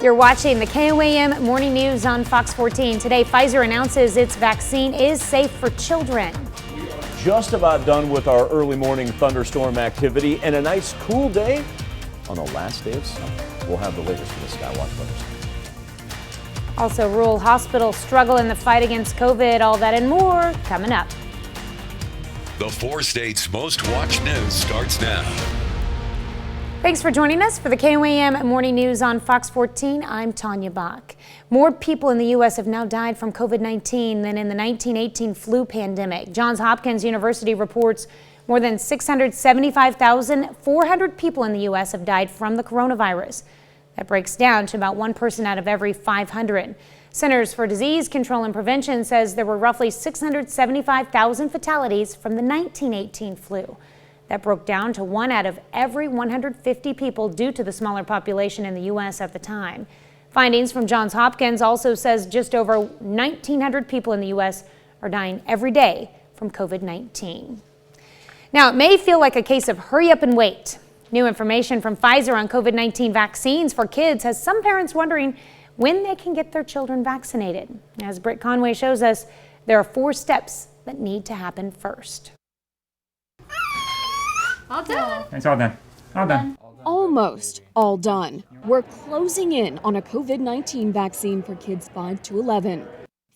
You're watching the KOAM Morning News on Fox 14. Today, Pfizer announces its vaccine is safe for children. Just about done with our early morning thunderstorm activity and a nice cool day on the last day of summer. We'll have the latest from the Skywatch Thunderstorm. Also, rural hospitals struggle in the fight against COVID. All that and more coming up. The 4 states' most watched news starts now. Thanks for joining us for the KOAM Morning News on Fox 14. I'm Tanya Bach. More people in the U.S. have now died from COVID-19 than in the 1918 flu pandemic. Johns Hopkins University reports more than 675,400 people in the U.S. have died from the coronavirus. That breaks down to about 1 person out of every 500. Centers for Disease Control and Prevention says there were roughly 675,000 fatalities from the 1918 flu. That broke down to 1 out of every 150 people due to the smaller population in the U.S. at the time. Findings from Johns Hopkins also says just over 1,900 people in the U.S. are dying every day from COVID-19. Now, it may feel like a case of hurry up and wait. New information from Pfizer on COVID-19 vaccines for kids has some parents wondering when they can get their children vaccinated. As Britt Conway shows us, there are 4 steps that need to happen first. All done. It's all done. All done. Almost all done. We're closing in on a COVID-19 vaccine for kids 5 to 11.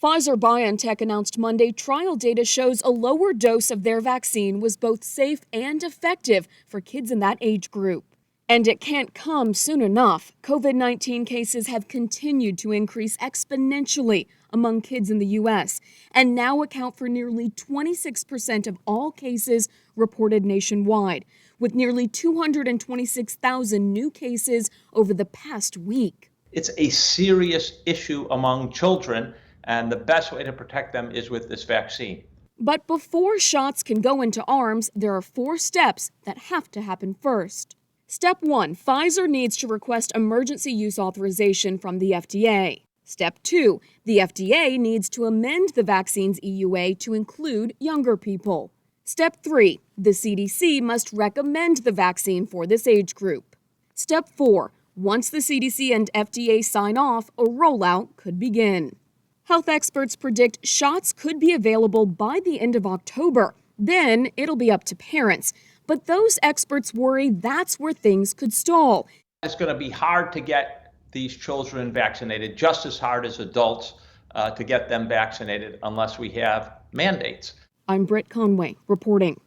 Pfizer-BioNTech announced Monday trial data shows a lower dose of their vaccine was both safe and effective for kids in that age group. And it can't come soon enough. COVID-19 cases have continued to increase exponentially among kids in the U.S. and now account for nearly 26% of all cases reported nationwide, with nearly 226,000 new cases over the past week. It's a serious issue among children, and the best way to protect them is with this vaccine. But before shots can go into arms, there are 4 steps that have to happen first. Step 1, Pfizer needs to request emergency use authorization from the FDA. Step 2, the FDA needs to amend the vaccine's EUA to include younger people. Step 3, the CDC must recommend the vaccine for this age group. Step 4, once the CDC and FDA sign off, a rollout could begin. Health experts predict shots could be available by the end of October. Then it'll be up to parents. But those experts worry that's where things could stall. It's going to be hard to get these children vaccinated, just as hard as adults to get them vaccinated unless we have mandates. I'm Britt Conway reporting.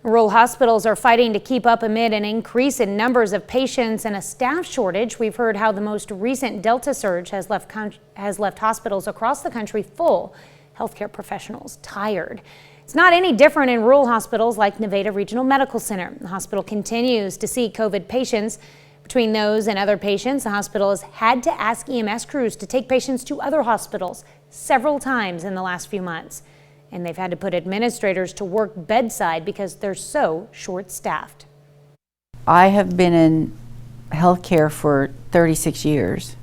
Rural hospitals are fighting to keep up amid an increase in numbers of patients and a staff shortage. We've heard how the most recent Delta surge has left hospitals across the country full, healthcare professionals tired. It's not any different in rural hospitals like Nevada Regional Medical Center. The hospital continues to see COVID patients. Between those and other patients, the hospital has had to ask EMS crews to take patients to other hospitals several times in the last few months. And they've had to put administrators to work bedside because they're so short-staffed. I have been in healthcare for 36 years.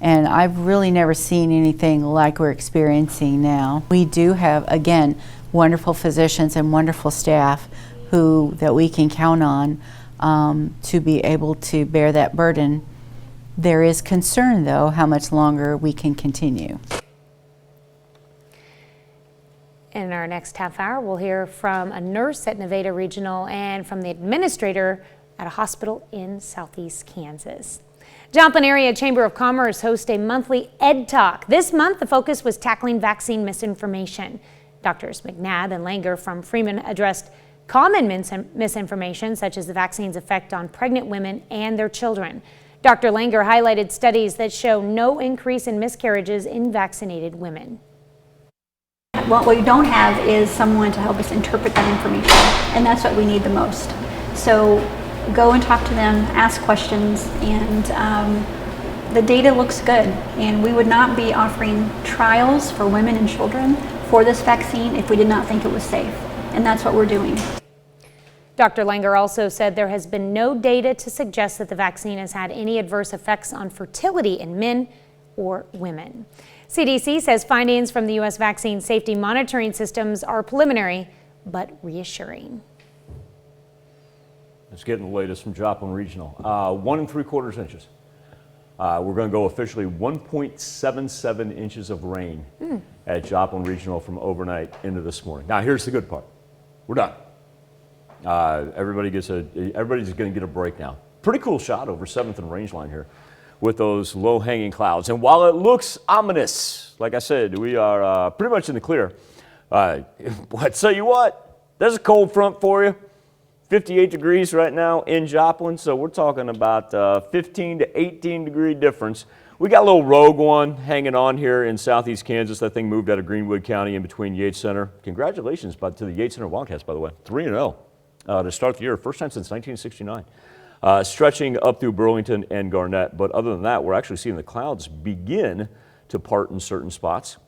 And I've really never seen anything like we're experiencing now. We do have, again, wonderful physicians and wonderful staff that we can count on to be able to bear that burden. There is concern, though, how much longer we can continue. In our next half hour, we'll hear from a nurse at Nevada Regional and from the administrator at a hospital in Southeast Kansas. Joplin Area Chamber of Commerce hosts a monthly Ed Talk. This month, the focus was tackling vaccine misinformation. Doctors McNabb and Langer from Freeman addressed common misinformation, such as the vaccine's effect on pregnant women and their children. Dr. Langer highlighted studies that show no increase in miscarriages in vaccinated women. What we don't have is someone to help us interpret that information, and that's what we need the most. So go and talk to them, ask questions, and the data looks good. And we would not be offering trials for women and children for this vaccine if we did not think it was safe. And that's what we're doing. Dr. Langer also said there has been no data to suggest that the vaccine has had any adverse effects on fertility in men or women. CDC says findings from the U.S. vaccine safety monitoring systems are preliminary but reassuring. Let's get the latest from Joplin Regional. 1 3/4 inches. We're going to go officially 1.77 inches of rain at Joplin Regional from overnight into this morning. Now, here's the good part. We're done. Everybody's going to get a break now. Pretty cool shot over 7th and Rangeline here with those low-hanging clouds. And while it looks ominous, like I said, we are pretty much in the clear. I tell you what, there's a cold front for you. 58 degrees right now in Joplin, so we're talking about 15 to 18 degree difference. We got a little rogue one hanging on here in southeast Kansas. That thing moved out of Greenwood County in between Yates Center. Congratulations to the Yates Center Wildcats, by the way. 3-0 to start the year. First time since 1969. Stretching up through Burlington and Garnett. But other than that, we're actually seeing the clouds begin to part in certain spots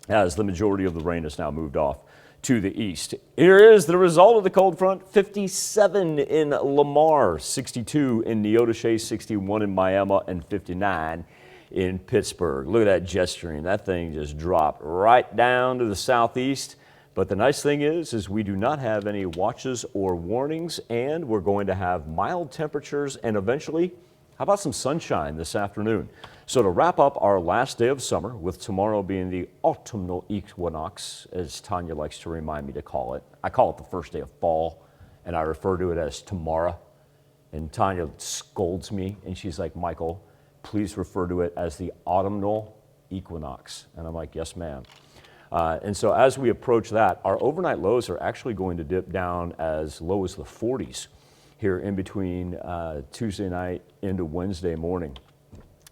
as the majority of the rain has now moved off to the east. Here is the result of the cold front. 57 in Lamar, 62 in Neodesha, 61 in Miami, and 59 in Pittsburgh. Look at that jet stream. That thing just dropped right down to the southeast. But the nice thing is we do not have any watches or warnings, and we're going to have mild temperatures and eventually, how about some sunshine this afternoon? So to wrap up our last day of summer, with tomorrow being the Autumnal Equinox, as Tanya likes to remind me to call it. I call it the first day of fall, and I refer to it as tomorrow. And Tanya scolds me, and she's like, Michael, please refer to it as the Autumnal Equinox. And I'm like, yes, ma'am. And so as we approach that, our overnight lows are actually going to dip down as low as the 40s here in between Tuesday night into Wednesday morning.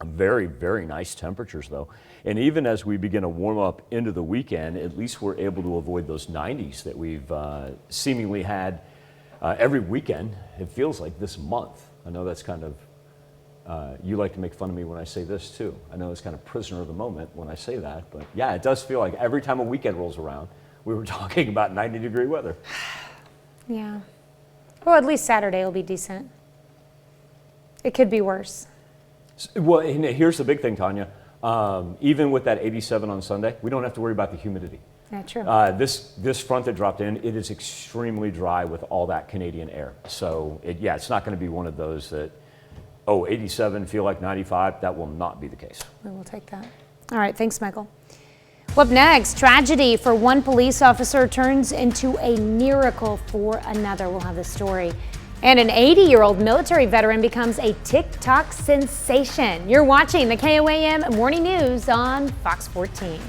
Very, very nice temperatures, though. And even as we begin to warm up into the weekend, at least we're able to avoid those 90s that we've seemingly had every weekend. It feels like this month. I know that's kind of, you like to make fun of me when I say this, too. I know it's kind of prisoner of the moment when I say that. But yeah, it does feel like every time a weekend rolls around, we were talking about 90-degree weather. Yeah. Well, at least Saturday will be decent. It could be worse. Well, and here's the big thing, Tanya. Even with that 87 on Sunday, we don't have to worry about the humidity. Yeah, true. This front that dropped in, it is extremely dry with all that Canadian air. So, it's not going to be one of those that, 87, feel like 95. That will not be the case. We will take that. All right, thanks, Michael. Well, up next, tragedy for one police officer turns into a miracle for another. We'll have the story. And an 80-year-old military veteran becomes a TikTok sensation. You're watching the KOAM Morning News on Fox 14.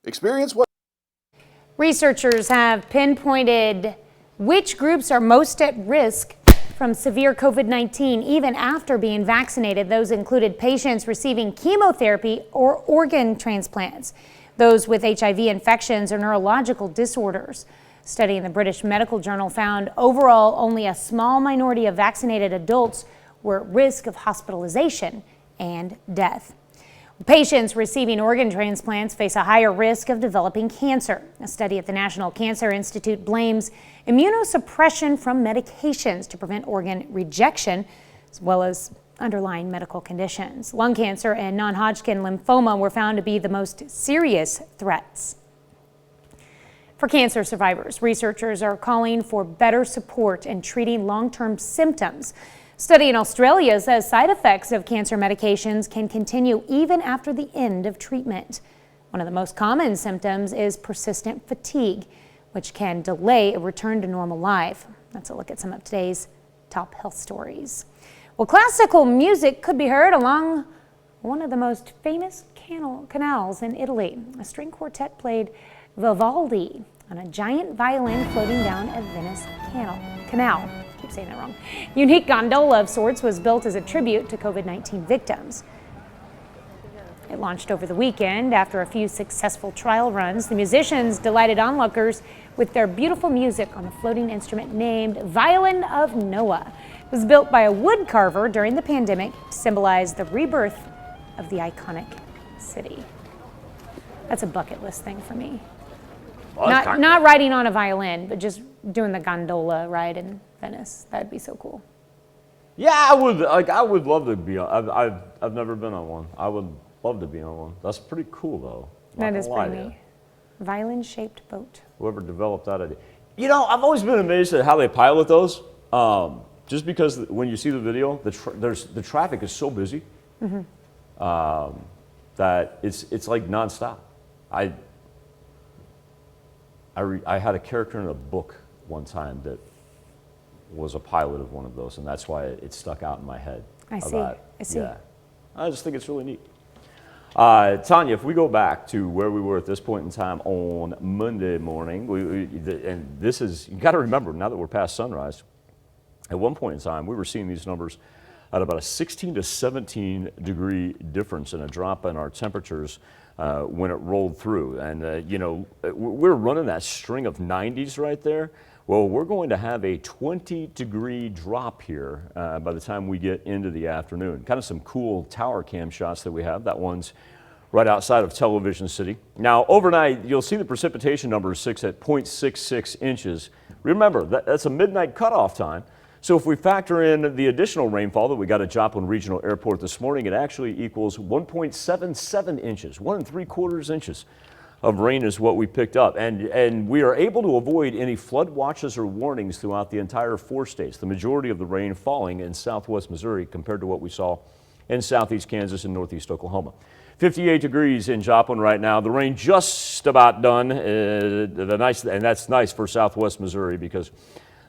Experience what? Researchers have pinpointed which groups are most at risk from severe COVID-19 even after being vaccinated. Those included patients receiving chemotherapy or organ transplants, those with HIV infections or neurological disorders. Study in the British Medical Journal found overall only a small minority of vaccinated adults were at risk of hospitalization and death. Patients receiving organ transplants face a higher risk of developing cancer. A study at the National Cancer Institute blames immunosuppression from medications to prevent organ rejection, as well as underlying medical conditions. Lung cancer and non-Hodgkin lymphoma were found to be the most serious threats. For cancer survivors, researchers are calling for better support in treating long-term symptoms. A study in Australia says side effects of cancer medications can continue even after the end of treatment. One of the most common symptoms is persistent fatigue, which can delay a return to normal life. That's a look at some of today's top health stories. Well, classical music could be heard along one of the most famous canals in Italy. A string quartet played Vivaldi on a giant violin floating down a Venice canal. I keep saying that wrong. Unique gondola of sorts was built as a tribute to COVID-19 victims. It launched over the weekend after a few successful trial runs. The musicians delighted onlookers with their beautiful music on the floating instrument named Violin of Noah. It was built by a wood carver during the pandemic to symbolize the rebirth of the iconic city. That's a bucket list thing for me. Well, not riding on a violin, but just doing the gondola ride in Venice. That'd be so cool. Yeah, I would love to be on. I've never been on one. I would love to be on one. That's pretty cool, though. That is pretty neat. Violin-shaped boat. Whoever developed that idea. You know, I've always been amazed at how they pilot those. Just because when you see the video, the traffic is so busy. that it's like nonstop. I had a character in a book one time that was a pilot of one of those, and that's why it stuck out in my head. I see. Yeah, I just think it's really neat. Tanya, if we go back to where we were at this point in time on Monday morning, and this is, you got to remember, now that we're past sunrise, at one point in time, we were seeing these numbers at about a 16 to 17 degree difference in a drop in our temperatures when it rolled through. And, you know, we're running that string of 90s right there. Well, we're going to have a 20 degree drop here by the time we get into the afternoon. Kind of some cool tower cam shots that we have. That one's right outside of Television City. Now, overnight, you'll see the precipitation number is 6 at 0.66 inches. Remember, that's a midnight cutoff time. So if we factor in the additional rainfall that we got at Joplin Regional Airport this morning, it actually equals 1.77 inches, 1 3/4 inches of rain is what we picked up. And we are able to avoid any flood watches or warnings throughout the entire 4 states. The majority of the rain falling in southwest Missouri compared to what we saw in southeast Kansas and northeast Oklahoma. 58 degrees in Joplin right now. The rain just about done. And that's nice for southwest Missouri because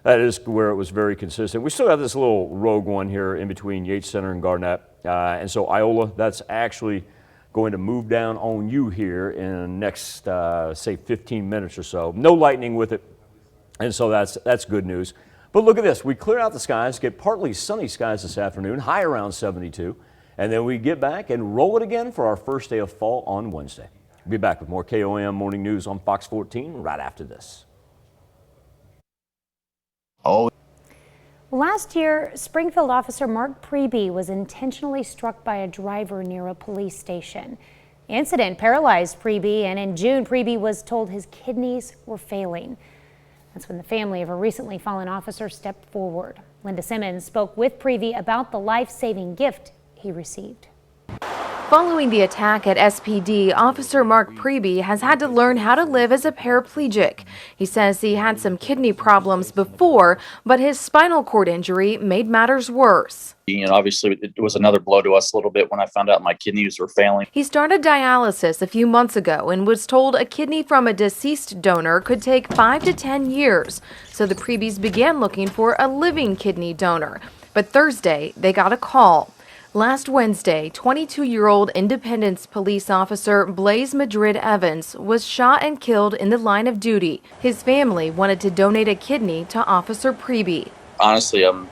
that is where it was very consistent. We still have this little rogue one here in between Yates Center and Garnett. And so Iola, that's actually going to move down on you here in the next, say, 15 minutes or so. No lightning with it, and so that's good news. But look at this. We clear out the skies, get partly sunny skies this afternoon, high around 72, and then we get back and roll it again for our first day of fall on Wednesday. We'll be back with more KOAM Morning News on Fox 14 right after this. Last year, Springfield officer Mark Preby was intentionally struck by a driver near a police station. The incident paralyzed Preby, and in June, Preby was told his kidneys were failing. That's when the family of a recently fallen officer stepped forward. Linda Simmons spoke with Preby about the life-saving gift he received. Following the attack at SPD, Officer Mark Preby has had to learn how to live as a paraplegic. He says he had some kidney problems before, but his spinal cord injury made matters worse. You know, obviously it was another blow to us a little bit when I found out my kidneys were failing. He started dialysis a few months ago and was told a kidney from a deceased donor could take 5 to 10 years. So the Prebys began looking for a living kidney donor. But Thursday, they got a call. Last Wednesday, 22-year-old Independence police officer Blaze Madrid Evans was shot and killed in the line of duty. His family wanted to donate a kidney to Officer Preby. Honestly, I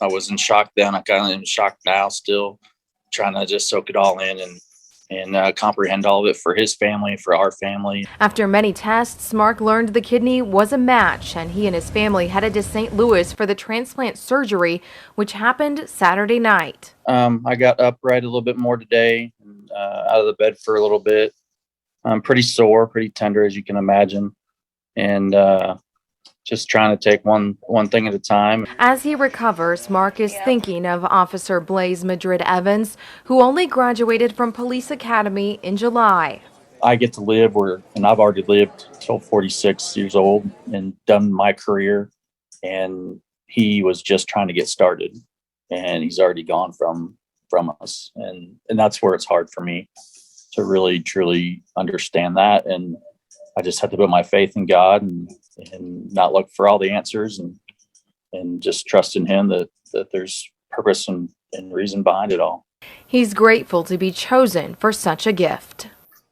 was in shock then. I'm kind of in shock now still, trying to just soak it all in and comprehend all of it for his family, for our family. After many tests, Mark learned the kidney was a match, and he and his family headed to St. Louis for the transplant surgery, which happened Saturday night. I got upright a little bit more today, out of the bed for a little bit. I'm pretty sore, pretty tender, as you can imagine, and just trying to take one thing at a time. As he recovers, Mark is thinking of Officer Blaze Madrid Evans, who only graduated from Police Academy in July. I get to live and I've already lived till 46 years old and done my career. And he was just trying to get started, and he's already gone from us. And that's where it's hard for me to really, truly understand that. And I just have to put my faith in God and not look for all the answers and just trust in him that there's purpose and reason behind it all. He's grateful to be chosen for such a gift.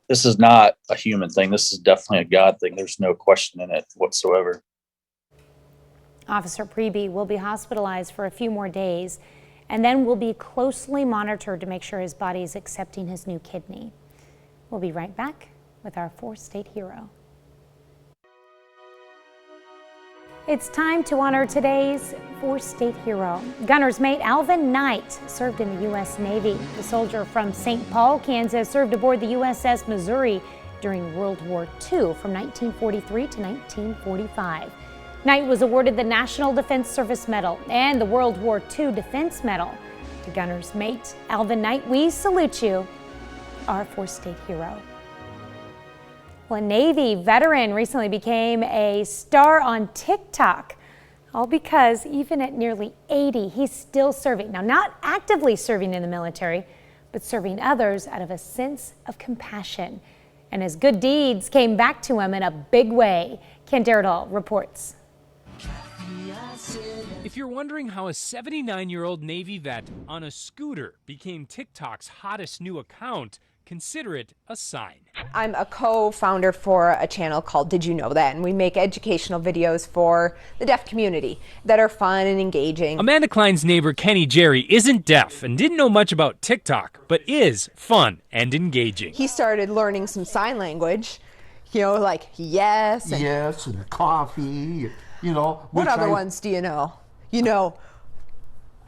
This is not a human thing. This is definitely a God thing. There's no question in it whatsoever. Officer Preby will be hospitalized for a few more days and then will be closely monitored to make sure his body is accepting his new kidney. We'll be right back with our 4-state hero. It's time to honor today's 4-state hero. Gunner's mate Alvin Knight served in the U.S. Navy. The soldier from St. Paul, Kansas, served aboard the USS Missouri during World War II from 1943 to 1945. Knight was awarded the National Defense Service Medal and the World War II Defense Medal. To Gunner's mate Alvin Knight, we salute you, our 4-state hero. Well, a Navy veteran recently became a star on TikTok, all because even at nearly 80, he's still serving. Now, not actively serving in the military, but serving others out of a sense of compassion. And his good deeds came back to him in a big way. Ken Daredal reports. If you're wondering how a 79-year-old Navy vet on a scooter became TikTok's hottest new account, consider it a sign. I'm a co-founder for a channel called Did You Know That? And we make educational videos for the deaf community that are fun and engaging. Amanda Klein's neighbor Kenny Jerry isn't deaf and didn't know much about TikTok, but is fun and engaging. He started learning some sign language, like yes. And yes, and coffee, What other ones do you know?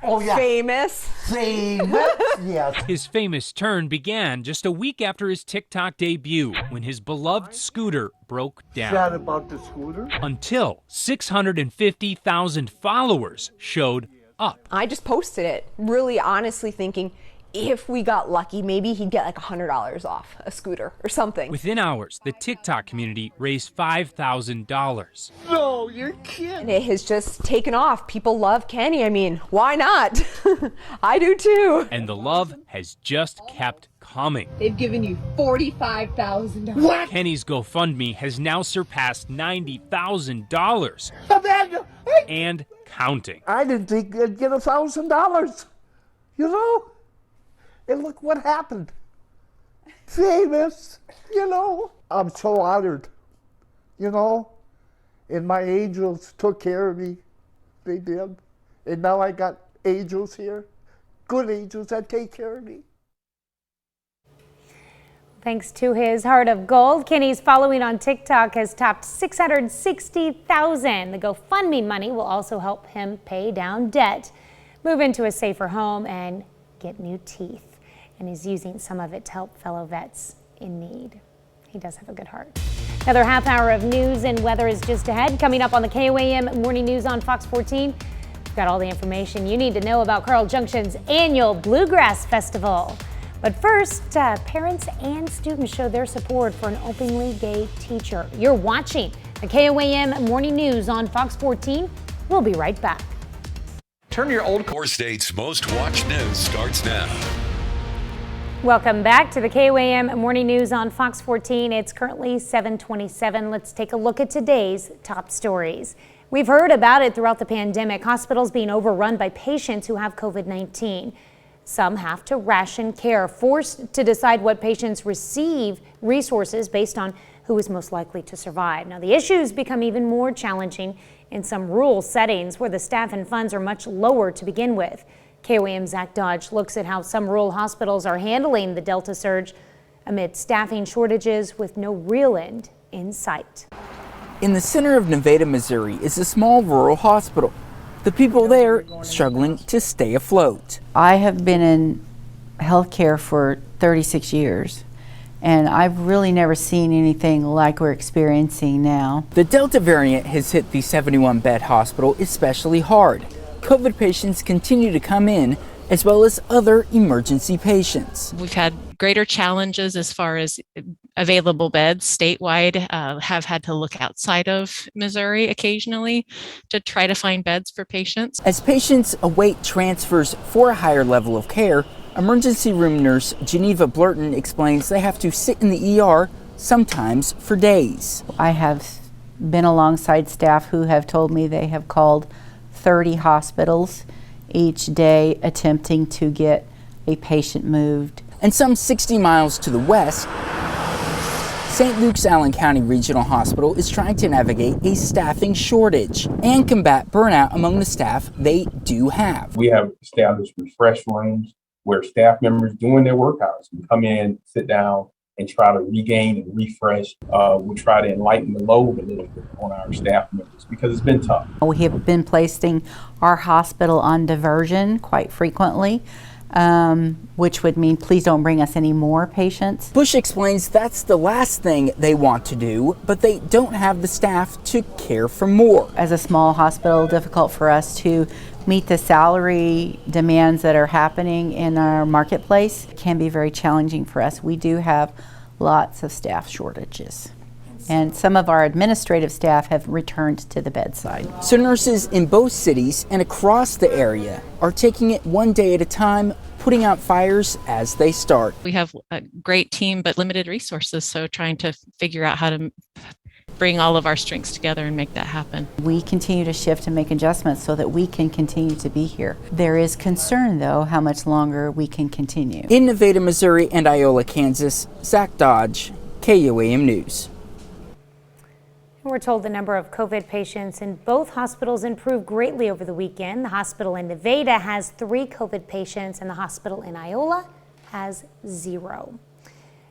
Oh, yeah. Famous, yes. His famous turn began just a week after his TikTok debut, when his beloved scooter broke down. Sad about the scooter. Until 650,000 followers showed up. I just posted it, really honestly thinking, if we got lucky, maybe he'd get like $100 off a scooter or something. Within hours, the TikTok community raised $5,000. No, you're kidding. And it has just taken off. People love Kenny. I mean, why not? I do too. And the love has just kept coming. They've given you $45,000. What? Kenny's GoFundMe has now surpassed $90,000. And counting. I didn't think I'd get $1,000. And look what happened. Famous, I'm so honored, And my angels took care of me. They did. And now I got angels here, good angels that take care of me. Thanks to his heart of gold, Kenny's following on TikTok has topped 660,000. The GoFundMe money will also help him pay down debt, move into a safer home, and get new teeth. And he's using some of it to help fellow vets in need. He does have a good heart. Another half hour of news and weather is just ahead. Coming up on the KOAM Morning News on Fox 14, we've got all the information you need to know about Carl Junction's annual Bluegrass Festival. But first, parents and students show their support for an openly gay teacher. You're watching the KOAM Morning News on Fox 14. We'll be right back. Turn your old Core State's most watched news starts now. Welcome back to the KOAM Morning News on Fox 14. It's currently 7:27. Let's take a look at today's top stories. We've heard about it throughout the pandemic, hospitals being overrun by patients who have COVID-19. Some have to ration care, forced to decide what patients receive resources based on who is most likely to survive. Now, the issues become even more challenging in some rural settings where the staff and funds are much lower to begin with. KOAM's Zach Dodge looks at how some rural hospitals are handling the Delta surge amid staffing shortages with no real end in sight. In the center of Nevada, Missouri is a small rural hospital. The people there struggling to stay afloat. I have been in healthcare for 36 years, and I've really never seen anything like we're experiencing now. The Delta variant has hit the 71-bed hospital especially hard. COVID patients continue to come in, as well as other emergency patients. We've had greater challenges as far as available beds statewide, have had to look outside of Missouri occasionally to try to find beds for patients. As patients await transfers for a higher level of care, emergency room nurse Geneva Blurton explains they have to sit in the ER sometimes for days. I have been alongside staff who have told me they have called 30 hospitals each day attempting to get a patient moved. And some 60 miles to the west, St. Luke's Allen County Regional Hospital is trying to navigate a staffing shortage and combat burnout among the staff they do have. We have established refresh rooms where staff members doing their work hours can come in, sit down, and try to regain and refresh. We try to enlighten the load a little bit on our staff members because it's been tough. We have been placing our hospital on diversion quite frequently, which would mean please don't bring us any more patients. Bush explains that's the last thing they want to do, but they don't have the staff to care for more. As a small hospital, difficult for us to meet the salary demands that are happening in our marketplace. It can be very challenging for us. We do have lots of staff shortages. And some of our administrative staff have returned to the bedside. So nurses in both cities and across the area are taking it one day at a time, putting out fires as they start. We have a great team, but limited resources, so trying to figure out how to bring all of our strengths together and make that happen. We continue to shift and make adjustments so that we can continue to be here. There is concern, though, how much longer we can continue. In Nevada, Missouri, and Iola, Kansas, Zach Dodge, KOAM News. We're told the number of COVID patients in both hospitals improved greatly over the weekend. The hospital in Nevada has 3 COVID patients and the hospital in Iola has 0.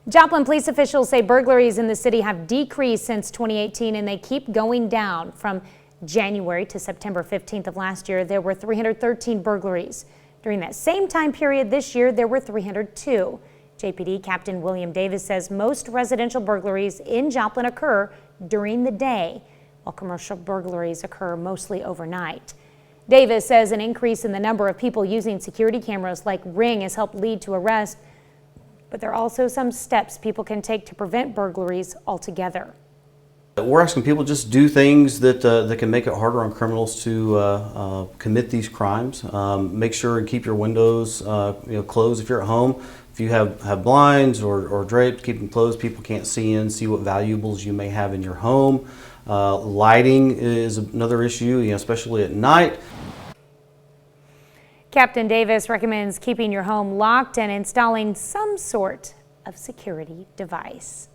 Joplin police officials say burglaries in the city have decreased since 2018 and they keep going down. From January to September 15th of last year, there were 313 burglaries. During that same time period this year, there were 302. JPD Captain William Davis says most residential burglaries in Joplin occur during the day, while commercial burglaries occur mostly overnight. Davis says an increase in the number of people using security cameras like Ring has helped lead to arrests, but there are also some steps people can take to prevent burglaries altogether. We're asking people to just do things that can make it harder on criminals to commit these crimes. Make sure and keep your windows closed if you're at home. If you have blinds or drapes, keep them closed. People can't see in, see what valuables you may have in your home. Lighting is another issue, especially at night. Captain Davis recommends keeping your home locked and installing some sort of security device.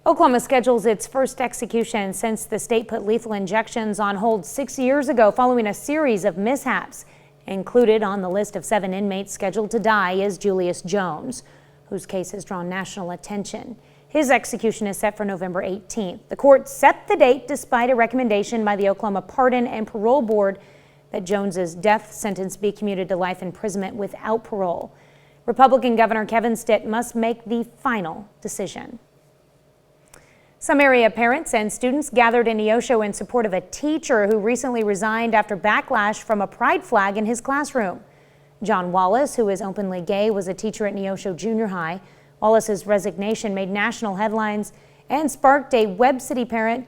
Oklahoma schedules its first execution since the state put lethal injections on hold 6 years ago following a series of mishaps. Included on the list of 7 inmates scheduled to die is Julius Jones, whose case has drawn national attention. His execution is set for November 18th. The court set the date despite a recommendation by the Oklahoma Pardon and Parole Board that Jones's death sentence be commuted to life imprisonment without parole. Republican Governor Kevin Stitt must make the final decision. Some area parents and students gathered in Neosho in support of a teacher who recently resigned after backlash from a pride flag in his classroom. John Wallace, who is openly gay, was a teacher at Neosho Junior High. Wallace's resignation made national headlines and sparked a Webb City parent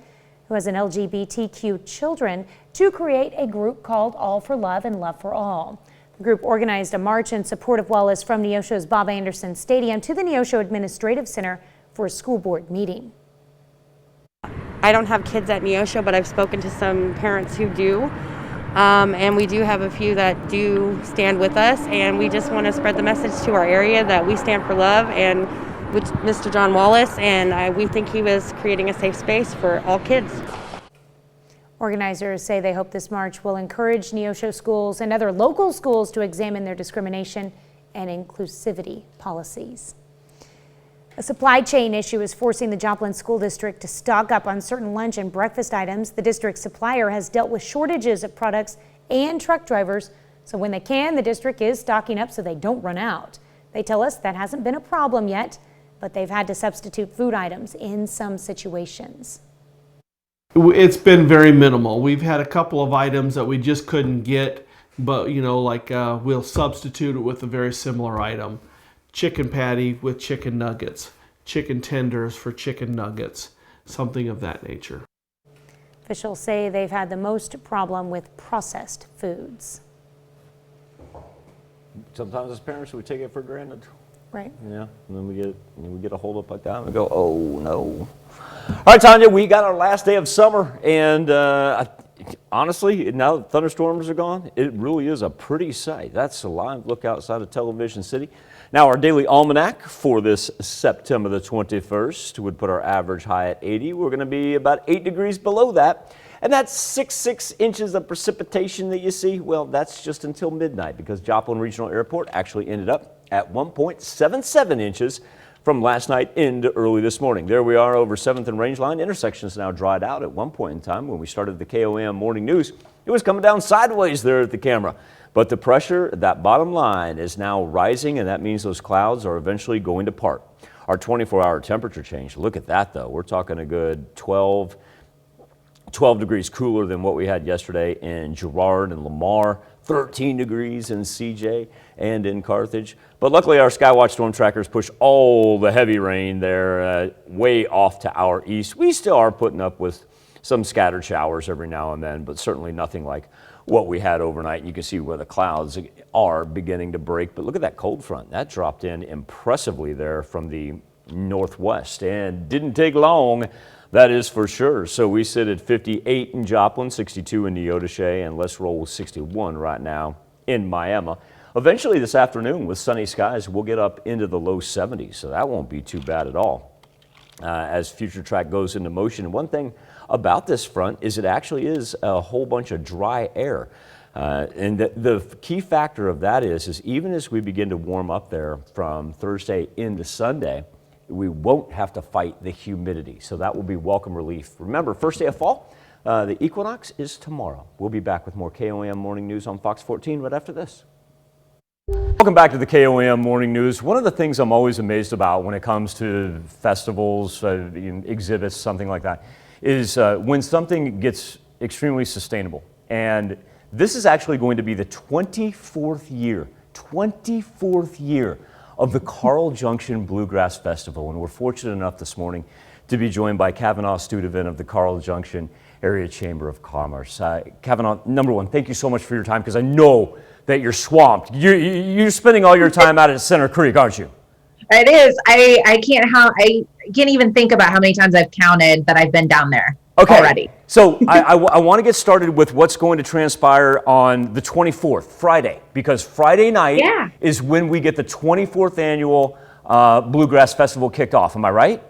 who has an LGBTQ children to create a group called All for Love and Love for All. The group organized a march in support of Wallace from Neosho's Bob Anderson Stadium to the Neosho Administrative Center for a school board meeting. I don't have kids at Neosho, but I've spoken to some parents who do. And we do have a few that do stand with us, and we just want to spread the message to our area that we stand for love and with Mr. John Wallace, and we think he was creating a safe space for all kids. Organizers say they hope this march will encourage Neosho schools and other local schools to examine their discrimination and inclusivity policies. A supply chain issue is forcing the Joplin School District to stock up on certain lunch and breakfast items. The district's supplier has dealt with shortages of products and truck drivers, so when they can, the district is stocking up so they don't run out. They tell us that hasn't been a problem yet, but they've had to substitute food items in some situations. It's been very minimal. We've had a couple of items that we just couldn't get, but we'll substitute it with a very similar item. Chicken patty with chicken nuggets, chicken tenders for chicken nuggets, something of that nature. Officials say they've had the most problem with processed foods. Sometimes as parents we take it for granted. Right. Yeah, and then we get a hold up like that and we go, oh no. All right, Tanya, we got our last day of summer, and honestly, now that thunderstorms are gone, it really is a pretty sight. That's a live look outside of Television City. Now, our daily almanac for this September the 21st would put our average high at 80. We're going to be about 8 degrees below that. And that's 6 inches of precipitation that you see. Well, that's just until midnight because Joplin Regional Airport actually ended up at 1.77 inches from last night into early this morning. There we are over 7th and Rangeline. Intersections now dried out. At one point in time when we started the KOAM morning news, it was coming down sideways there at the camera. But the pressure, that bottom line, is now rising, and that means those clouds are eventually going to part. Our 24-hour temperature change, look at that though. We're talking a good 12 degrees cooler than what we had yesterday in Girard and Lamar, 13 degrees in CJ and in Carthage. But luckily our Skywatch storm trackers push all the heavy rain there way off to our east. We still are putting up with some scattered showers every now and then, but certainly nothing like what we had overnight. You can see where the clouds are beginning to break, but look at that cold front. That dropped in impressively there from the northwest and didn't take long, that is for sure. So we sit at 58 in Joplin, 62 in Neodesha, and let's roll with 61 right now in Miami. Eventually this afternoon with sunny skies, we'll get up into the low 70s, so that won't be too bad at all as future track goes into motion. One thing about this front is it actually is a whole bunch of dry air. And the key factor of that is even as we begin to warm up there from Thursday into Sunday, we won't have to fight the humidity. So that will be welcome relief. Remember, first day of fall, the equinox is tomorrow. We'll be back with more KOAM Morning News on Fox 14 right after this. Welcome back to the KOAM Morning News. One of the things I'm always amazed about when it comes to festivals, exhibits, something like that, is when something gets extremely sustainable. And this is actually going to be the 24th year of the Carl Junction Bluegrass Festival. And we're fortunate enough this morning to be joined by Kavanaugh Studevin of the Carl Junction Area Chamber of Commerce. Kavanaugh, number one, thank you so much for your time, because I know that you're swamped. You're spending all your time out at Center Creek, aren't you? It is. I can't even think about how many times I've counted that I've been down there already. So I want to get started with what's going to transpire on the 24th, Friday, because Friday night is when we get the 24th annual Bluegrass Festival kicked off. Am I right?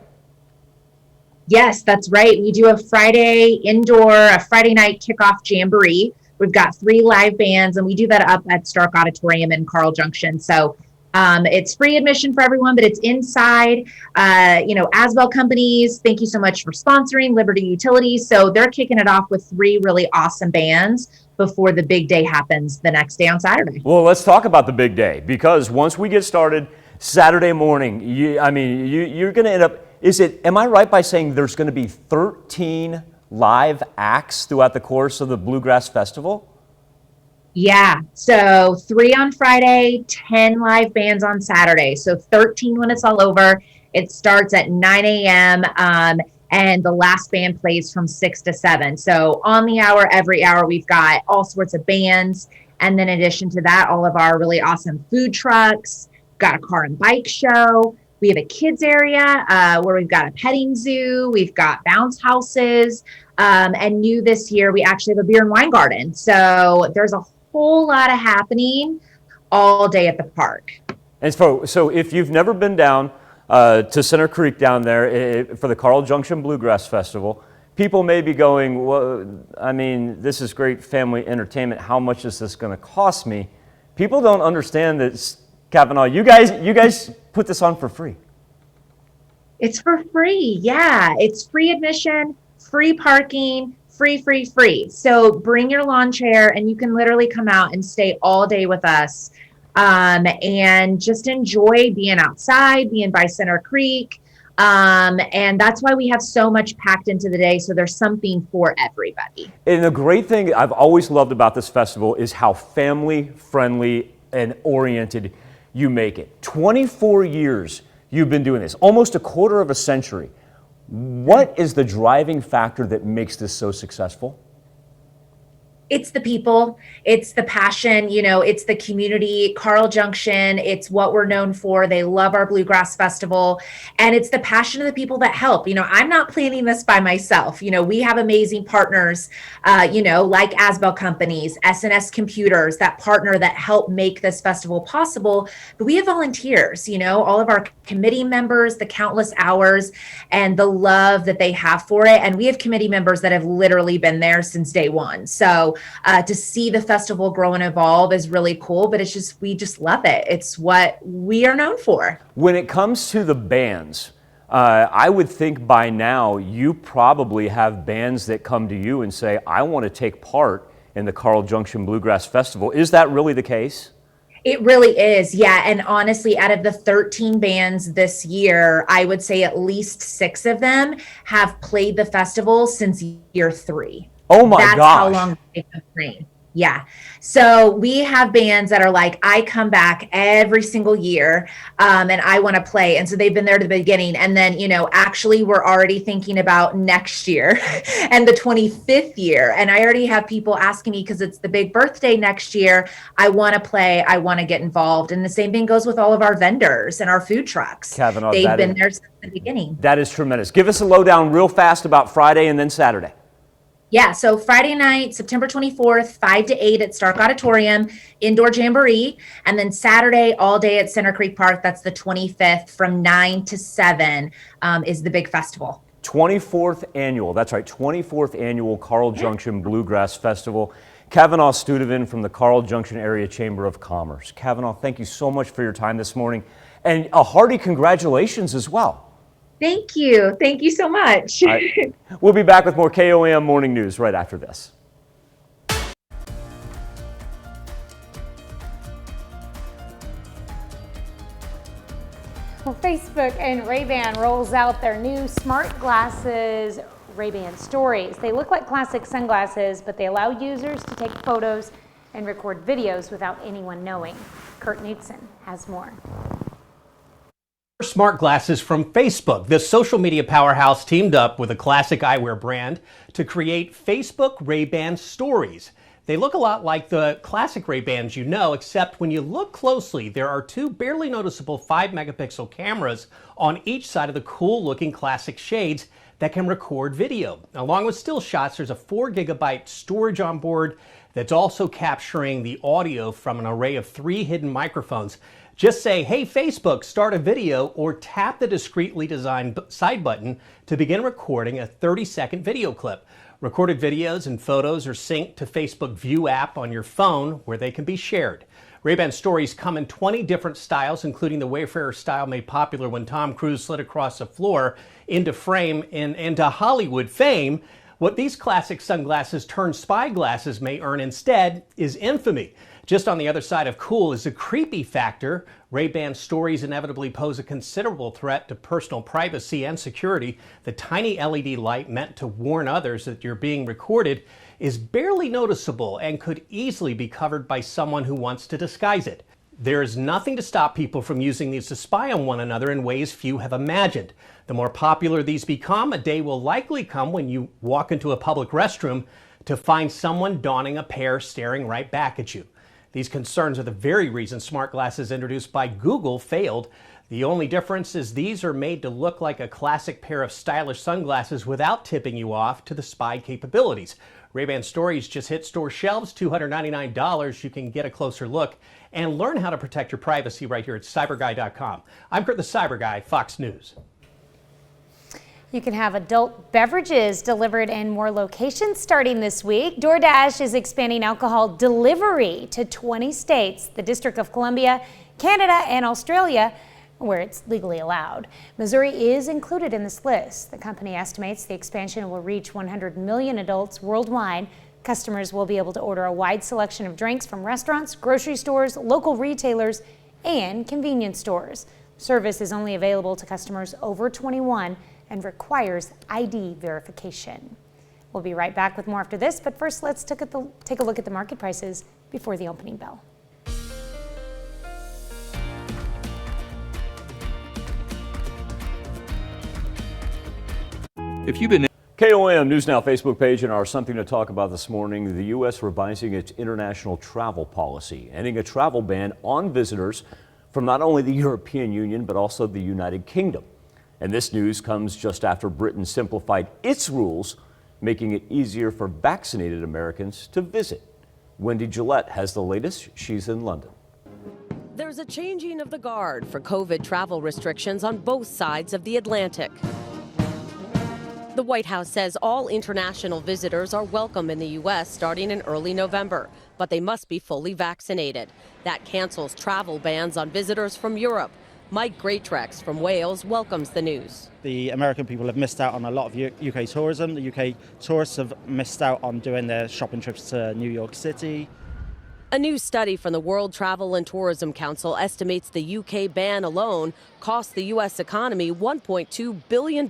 Yes, that's right. We do a Friday night kickoff jamboree. We've got 3 live bands, and we do that up at Stark Auditorium in Carl Junction. So it's free admission for everyone, but it's inside. Asbel Companies, thank you so much for sponsoring Liberty Utilities. So they're kicking it off with 3 really awesome bands before the big day happens the next day on Saturday. Well, let's talk about the big day, because once we get started Saturday morning, you're going to end up, am I right by saying there's going to be 13 live acts throughout the course of the Bluegrass Festival? Yeah, so 3 on Friday, 10 live bands on Saturday. So 13 when it's all over. It starts at 9 a.m. And the last band plays from 6 to 7. So on the hour, every hour, we've got all sorts of bands. And then in addition to that, all of our really awesome food trucks. We've got a car and bike show. We have a kids area where we've got a petting zoo. We've got bounce houses. And new this year, we actually have a beer and wine garden. So there's a whole lot of happening all day at the park. And so if you've never been down to Center Creek down there for the Carl Junction Bluegrass Festival, people may be going, well, this is great family entertainment. How much is this going to cost me? People don't understand that, Kavanaugh, you guys put this on for free. It's for free. Yeah, it's free admission, free parking, free. So bring your lawn chair and you can literally come out and stay all day with us and just enjoy being outside, being by Center Creek. And that's why we have so much packed into the day. So there's something for everybody. And the great thing I've always loved about this festival is how family friendly and oriented you make it. 24 years you've been doing this, almost a quarter of a century. What is the driving factor that makes this so successful? It's the people, it's the passion, it's the community, Carl Junction, it's what we're known for. They love our Bluegrass Festival, and it's the passion of the people that help. I'm not planning this by myself. We have amazing partners, like Asbel Companies, S&S Computers, that partner that help make this festival possible. But we have volunteers, all of our committee members, the countless hours and the love that they have for it. And we have committee members that have literally been there since day one. So to see the festival grow and evolve is really cool, but we just love it. It's what we are known for. When it comes to the bands, I would think by now you probably have bands that come to you and say, I want to take part in the Carl Junction Bluegrass Festival. Is that really the case? It really is, yeah. And honestly, out of the 13 bands this year, I would say at least 6 of them have played the festival since year 3. Oh my gosh. That's how long they've been playing. Yeah. So we have bands that are like, I come back every single year and I want to play. And so they've been there to the beginning. And then, actually we're already thinking about next year and the 25th year. And I already have people asking me because it's the big birthday next year. I want to play. I want to get involved. And the same thing goes with all of our vendors and our food trucks. Kavanaugh, They've been there since the beginning. That is tremendous. Give us a lowdown real fast about Friday and then Saturday. Yeah, so Friday night, September 24th, 5 to 8 at Stark Auditorium, indoor jamboree. And then Saturday, all day at Center Creek Park. That's the 25th from 9 to 7 is the big festival. 24th annual, that's right, 24th annual Carl Junction Bluegrass Festival. Kavanaugh Studevin from the Carl Junction Area Chamber of Commerce. Kavanaugh, thank you so much for your time this morning. And a hearty congratulations as well. Thank you. Thank you so much. Right. We'll be back with more KOAM Morning News right after this. Well, Facebook and Ray-Ban rolls out their new smart glasses, Ray-Ban Stories. They look like classic sunglasses, but they allow users to take photos and record videos without anyone knowing. Kurt Knudsen has more. Smart glasses from Facebook. The social media powerhouse teamed up with a classic eyewear brand to create Facebook Ray-Ban Stories. They look a lot like the classic Ray-Bans you know, except when you look closely, there are two barely noticeable 5-megapixel cameras on each side of the cool-looking classic shades that can record video. Along with still shots, there's a 4-gigabyte storage on board that's also capturing the audio from an array of 3 hidden microphones. Just say, hey, Facebook, start a video, or tap the discreetly designed side button to begin recording a 30-second video clip. Recorded videos and photos are synced to Facebook View app on your phone where they can be shared. Ray-Ban Stories come in 20 different styles, including the Wayfarer style made popular when Tom Cruise slid across the floor into frame and into Hollywood fame. What these classic sunglasses turned spy glasses may earn instead is infamy. Just on the other side of cool is the creepy factor. Ray-Ban Stories inevitably pose a considerable threat to personal privacy and security. The tiny LED light meant to warn others that you're being recorded is barely noticeable and could easily be covered by someone who wants to disguise it. There is nothing to stop people from using these to spy on one another in ways few have imagined. The more popular these become, a day will likely come when you walk into a public restroom to find someone donning a pair staring right back at you. These concerns are the very reason smart glasses introduced by Google failed. The only difference is these are made to look like a classic pair of stylish sunglasses without tipping you off to the spy capabilities. Ray-Ban Stories just hit store shelves, $299. You can get a closer look and learn how to protect your privacy right here at cyberguy.com. I'm Kurt the Cyber Guy, Fox News. You can have adult beverages delivered in more locations starting this week. Doordash is expanding alcohol delivery to 20 states, the District of Columbia, Canada, and Australia, where it's legally allowed. Missouri is included in this list. The company estimates the expansion will reach 100 million adults worldwide. Customers will be able to order a wide selection of drinks from restaurants, grocery stores, local retailers, and convenience stores. Service is only available to customers over 21 and requires ID verification. We'll be right back with more after this, but first let's take a look at the market prices before the opening bell. If you've been KOAM News Now Facebook page and our Something to Talk About this morning, the U.S. revising its international travel policy, ending a travel ban on visitors from not only the European Union but also the United Kingdom. And this news comes just after Britain simplified its rules, making it easier for vaccinated Americans to visit. Wendy Gillette has the latest. She's in London. There's a changing of the guard for COVID travel restrictions on both sides of the Atlantic. The White House says all international visitors are welcome in the U.S. starting in early November, but they must be fully vaccinated. That cancels travel bans on visitors from Europe. Mike Greatrex from Wales welcomes the news. The American people have missed out on a lot of UK tourism. The UK tourists have missed out on doing their shopping trips to New York City. A new study from the World Travel and Tourism Council estimates the UK ban alone costs the U.S. economy $1.2 billion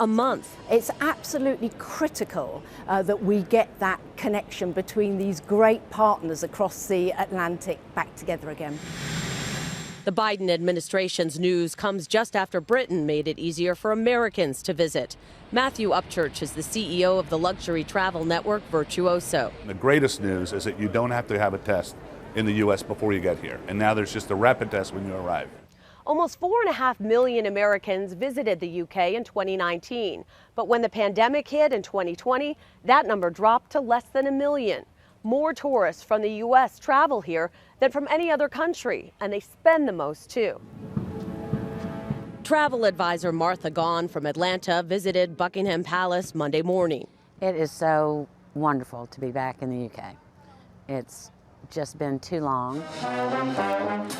a month. It's absolutely critical that we get that connection between these great partners across the Atlantic back together again. The Biden administration's news comes just after Britain made it easier for Americans to visit. Matthew Upchurch is the CEO of the luxury travel network Virtuoso. The greatest news is that you don't have to have a test in the U.S. before you get here. And now there's just a rapid test when you arrive. Almost 4.5 million Americans visited the UK in 2019. But when the pandemic hit in 2020, that number dropped to less than 1 million. More tourists from the U.S. travel here than from any other country, and they spend the most too. Travel advisor Martha Gaughan from Atlanta visited Buckingham Palace Monday morning. It is so wonderful to be back in the UK. It's just been too long.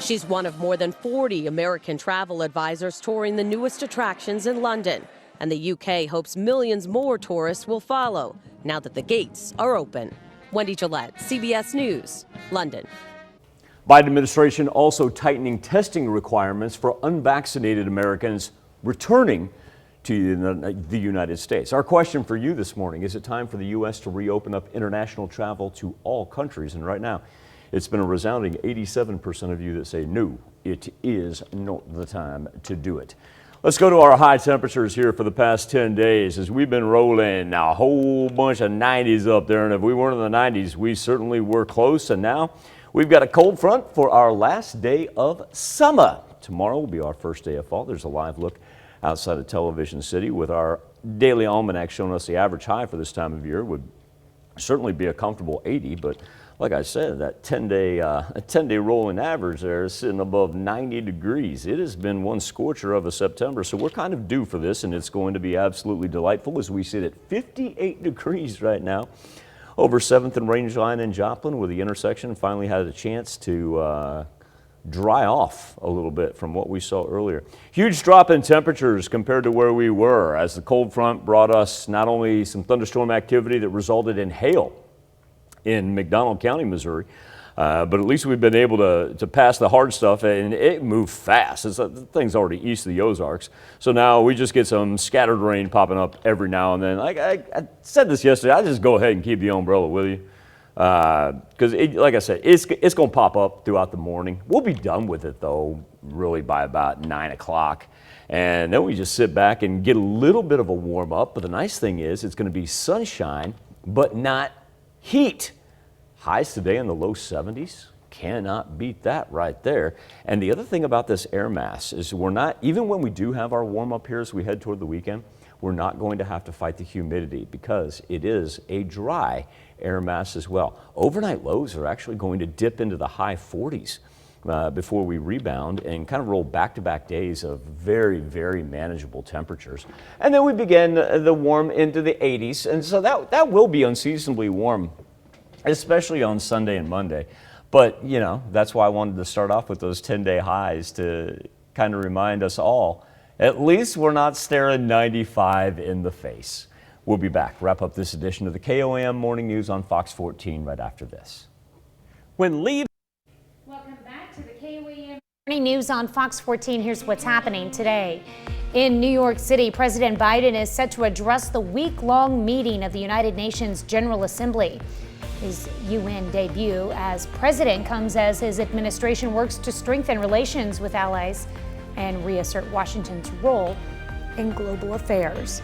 She's one of more than 40 American travel advisors touring the newest attractions in London. And the UK hopes millions more tourists will follow now that the gates are open. Wendy Gillette, CBS News, London. Biden administration also tightening testing requirements for unvaccinated Americans returning to the United States. Our question for you this morning, is it time for the U.S. to reopen up international travel to all countries? And right now, it's been a resounding 87% of you that say no, it is not the time to do it. Let's go to our high temperatures here for the past 10 days as we've been rolling now a whole bunch of 90s up there. And if we weren't in the 90s, we certainly were close. And now we've got a cold front for our last day of summer. Tomorrow will be our first day of fall. There's a live look outside of Television City with our daily almanac showing us the average high for this time of year would certainly be a comfortable 80. But like I said, that 10-day rolling average there is sitting above 90 degrees. It has been one scorcher of a September, so we're kind of due for this, and it's going to be absolutely delightful as we sit at 58 degrees right now over 7th and Rangeline in Joplin, where the intersection finally had a chance to dry off a little bit from what we saw earlier. Huge drop in temperatures compared to where we were as the cold front brought us not only some thunderstorm activity that resulted in hail in McDonald County, Missouri, but at least we've been able to pass the hard stuff, and it moved fast. The thing's already east of the Ozarks, so now we just get some scattered rain popping up every now and then. I said this yesterday, I just go ahead and keep the umbrella with you, because like I said, it's going to pop up throughout the morning. We'll be done with it though, really by about 9 o'clock. And then we just sit back and get a little bit of a warm up. But the nice thing is it's going to be sunshine, but not heat. Highs today in the low 70s. Cannot beat that right there. And the other thing about this air mass is we're not, even when we do have our warm up here as we head toward the weekend, we're not going to have to fight the humidity because it is a dry air mass as well. Overnight lows are actually going to dip into the high 40s before we rebound and kind of roll back-to-back days of very, very manageable temperatures. And then we begin the warm into the 80s, and so that will be unseasonably warm, especially on Sunday and Monday. But, you know, that's why I wanted to start off with those 10-day highs to kind of remind us all, at least we're not staring 95 in the face. We'll be back. Wrap up this edition of the KOAM Morning News on Fox 14 right after this. When leaving. Welcome back to the KOAM Morning News on Fox 14. Here's what's happening today. In New York City, President Biden is set to address the week-long meeting of the United Nations General Assembly. His UN debut as president comes as his administration works to strengthen relations with allies and reassert Washington's role in global affairs.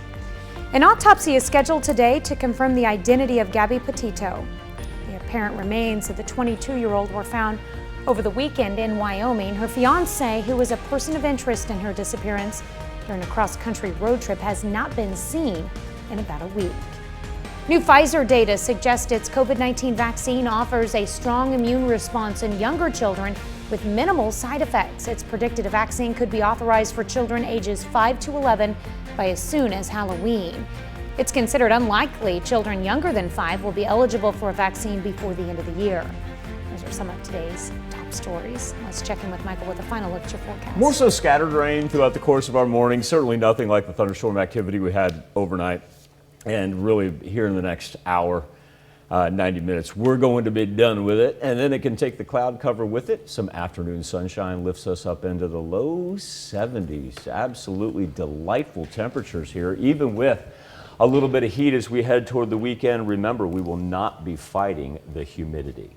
An autopsy is scheduled today to confirm the identity of Gabby Petito. The apparent remains of the 22-year-old were found over the weekend in Wyoming. Her fiancé, who was a person of interest in her disappearance during a cross-country road trip, has not been seen in about a week. New Pfizer data suggests its COVID-19 vaccine offers a strong immune response in younger children with minimal side effects. It's predicted a vaccine could be authorized for children ages 5 to 11 by as soon as Halloween. It's considered unlikely children younger than 5 will be eligible for a vaccine before the end of the year. Those are some of today's top stories. Let's check in with Michael with a final look at your forecast. More so scattered rain throughout the course of our morning. Certainly nothing like the thunderstorm activity we had overnight. And really here in the next hour, 90 minutes. We're going to be done with it, and then it can take the cloud cover with it. Some afternoon sunshine lifts us up into the low 70s. Absolutely delightful temperatures here, even with a little bit of heat as we head toward the weekend. Remember, we will not be fighting the humidity.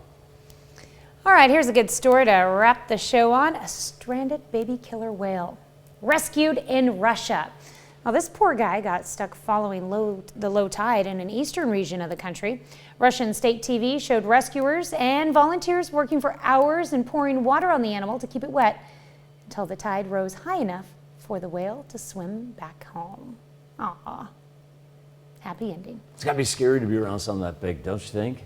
All right, here's a good story to wrap the show on. A stranded baby killer whale rescued in Russia. Now, this poor guy got stuck following the low tide in an eastern region of the country. Russian state TV showed rescuers and volunteers working for hours and pouring water on the animal to keep it wet until the tide rose high enough for the whale to swim back home. Aw, happy ending. It's gotta be scary to be around something that big, don't you think?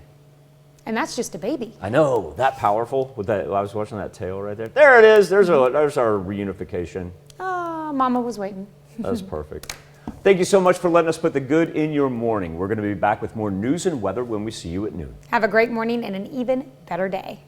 And that's just a baby. I know, that powerful. With that, I was watching that tail right there. There it is. There's our reunification. Oh, Mama was waiting. That was perfect. Thank you so much for letting us put the good in your morning. We're going to be back with more news and weather when we see you at noon. Have a great morning and an even better day.